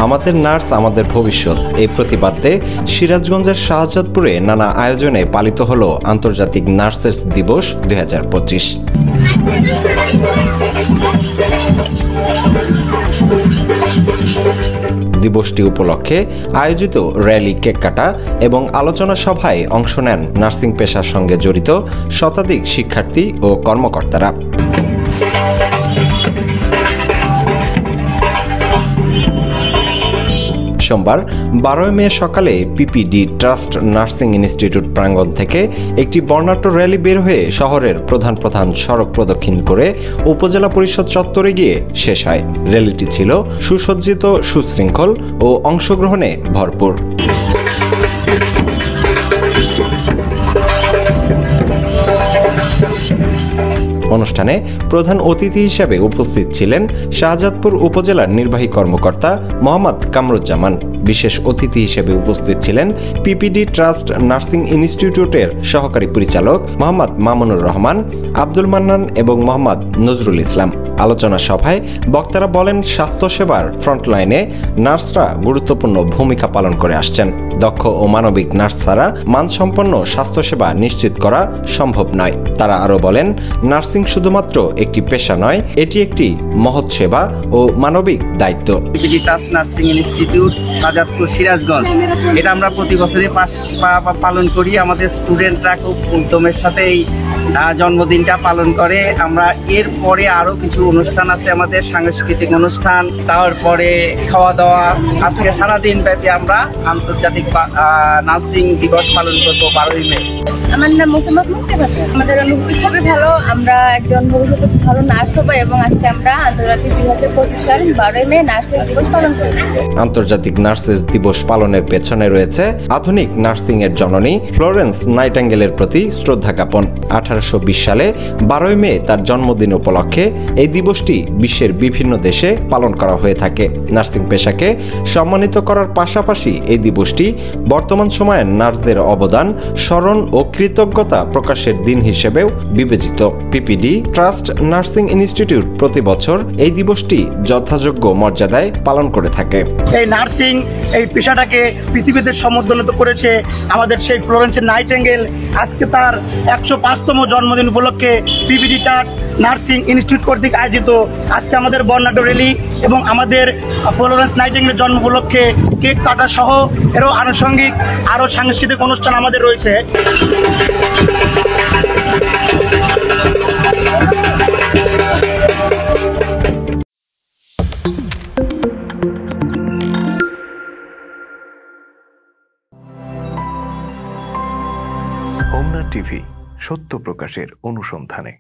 আমাদের নার্স আমাদের ভবিষ্যৎ এই প্রতিবাদে সিরাজগঞ্জের শাহজাদপুরে নানা আয়োজনে পালিত হলো আন্তর্জাতিক নার্সেস দিবস 2025। দিবসটি উপলক্ষে আয়োজিত র্যালি, কেক কাটা এবং আলোচনা সভায় অংশ নেন নার্সিং পেশার সঙ্গে জড়িত শতাধিক শিক্ষার্থী ও কর্মকর্তারা। সোমবার 12 মে সকালে পিপিডি ট্রাস্ট নার্সিং ইনস্টিটিউট প্রাঙ্গণ থেকে একটি বর্ণাঢ্য র্যালি বের হয়ে শহরের প্রধান সড়ক প্রদক্ষিণ করে উপজেলা পরিষদ চত্বরে গিয়ে শেষ হয়। র্যালিটি ছিল সুসজ্জিত, সুশৃঙ্খল ও অংশগ্রহণে ভরপুর। অনুষ্ঠানে প্রধান অতিথি হিসেবে উপস্থিত ছিলেন শাহজাদপুর উপজেলার নির্বাহী কর্মকর্তা মোহাম্মদ কামরুজ্জামান। বিশেষ অতিথি হিসেবে উপস্থিত ছিলেন পিপিডি ট্রাস্ট নার্সিং ইনস্টিটিউটের সহকারী পরিচালক মোহাম্মদ মামুনুর রহমান, আব্দুল মান্নান এবং মোহাম্মদ নজরুল ইসলাম। আলোচনা সভায় বক্তারা বলেন, স্বাস্থ্যসেবার ফ্রন্টলাইনে নার্সরা গুরুত্বপূর্ণ ভূমিকা পালন করে আসছেন। দক্ষ ও মানবিক নার্স ছাড়া মানসম্পন্ন স্বাস্থ্যসেবা নিশ্চিত করা সম্ভব নয়। তারা আরও বলেন, নার্সিং শুধুমাত্র একটি পেশা নয়, এটি একটি মহৎ সেবা ও মানবিক দায়িত্ব। PPD trust nursing institute Shahzadpur, Sirajganj, এটা আমরা প্রতি বছরই পালন করি। আমাদের স্টুডেন্টরা খুব উদ্যমের সাথে এই জন্মদিনটা পালন করে। আমরা এরপরে আরও কিছু অনুষ্ঠান আছে, আমাদের সাংস্কৃতিক অনুষ্ঠান, তারপরে খাওয়া দাওয়া। আজকে সারাদিন ব্যাপী আমরা আন্তর্জাতিক নার্সিং দিবস পালন করবো 12 মে। আমার নাম মোসাম্মদ মুক্তি। আমাদের অনুভূতি খুবই ভালো। আমরা একজন ভবিষ্যতে ভালো নার্স হবো এবং আজকে আমরা আন্তর্জাতিক 2025 সাল 12 মে নার্সিং দিবস পালন করব। আন্তর্জাতিক নার্সেস দিবস পালনের পেছনে রয়েছে আধুনিক নার্সিং এর জননী ফ্লোরেন্স নাইটিঙ্গেলের প্রতি শ্রদ্ধা জ্ঞাপন। 1820 সালে 12 মে তার জন্মদিন উপলক্ষে এই দিবসটি বিশ্বের বিভিন্ন দেশে পালন করা হয়ে থাকে। নার্সিং পেশাকে সম্মানিত করার পাশাপাশি এই দিবসটি বর্তমান সময়ে নার্সদের অবদান স্মরণ ও কৃতজ্ঞতা প্রকাশের দিন হিসেবেও বিবেচিত। পিপিডি ট্রাস্ট নার্সিং ইনস্টিটিউট প্রতি বছর এই দিবসটি যথাযোগ্য মর্যাদায় পালন করে থাকে। এই নার্সিং এই পেশাটাকে পৃথিবীতে সমুন্নত করেছে আমাদের সেই ফ্লোরেন্স নাইটিঙ্গেল। আজকে তার 105তম জন্মদিন উপলক্ষে পিপিডি ট্রাস্ট নার্সিং ইনস্টিটিউট কর্তৃক আয়োজিত আজকে আমাদের বর্ণাঢ্য র্যালি এবং আমাদের ফ্লোরেন্স নাইটিঙ্গেলের জন্ম উপলক্ষে কেক কাটা সহ এরও আনুষঙ্গিক আরও সাংস্কৃতিক অনুষ্ঠান আমাদের রয়েছে। হোমনা টিভি, সত্য প্রকাশের অনুসন্ধানে।